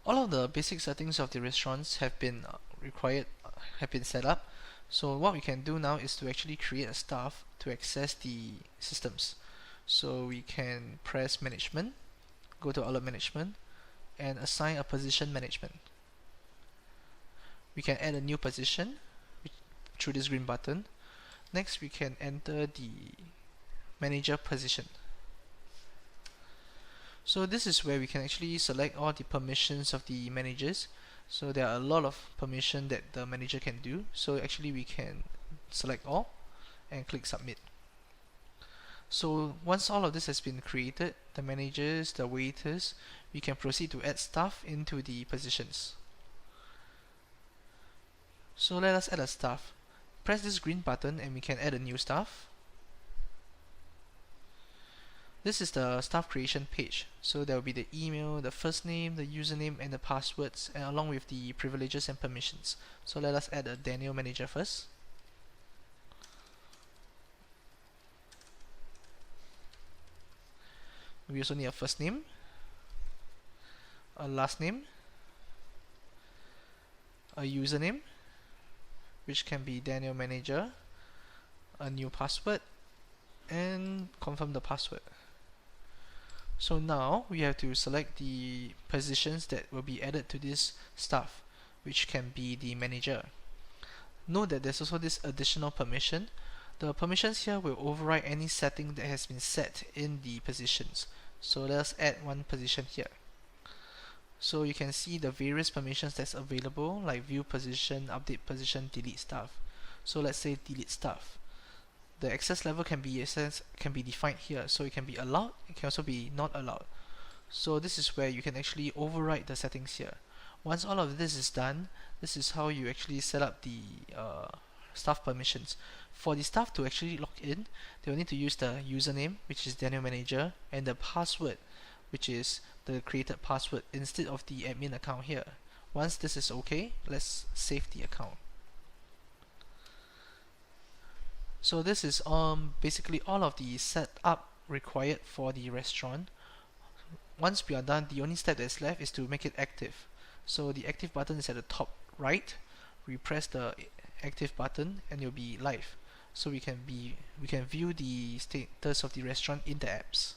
All of the basic settings of the restaurants have been have been set up. So what we can do now is to actually create a staff to access the systems. So we can press management, go to outlet management, and assign a position management. We can add a new position through this green button. Next, we can enter the manager position. So this is where we can actually select all the permissions of the managers. So there are a lot of permission that the manager can do. So actually we can select all and click submit. So once all of this has been created, the managers, the waiters, we can proceed to add staff into the positions. So let us add a staff. Press this green button and we can add a new staff. This is the staff creation page. So there will be the email, the first name, the username, and the passwords, and along with the privileges and permissions. So let us add a Daniel manager first. We also need a first name, a last name, a username, which can be Daniel manager, a new password, and confirm the password. So now we have to select the positions that will be added to this staff, which can be the manager. Note that there's also this additional permission. The permissions here will override any setting that has been set in the positions. So let's add one position here. So you can see the various permissions that's available, like view position, update position, delete staff. So let's say delete staff. The access level can be defined here, so it can be allowed, it can also be not allowed. So this is where you can actually override the settings here. Once all of this is done, this is how you actually set up the staff permissions. For the staff to actually log in, they will need to use the username, which is Daniel manager, and the password, which is the created password, instead of the admin account here. Once this is okay, let's save the account. So this is basically all of the setup required for the restaurant. Once we are done, the only step that's left is to make it active. So the active button is at the top right. We press the active button and it will be live. So we can view the status of the restaurant in the apps.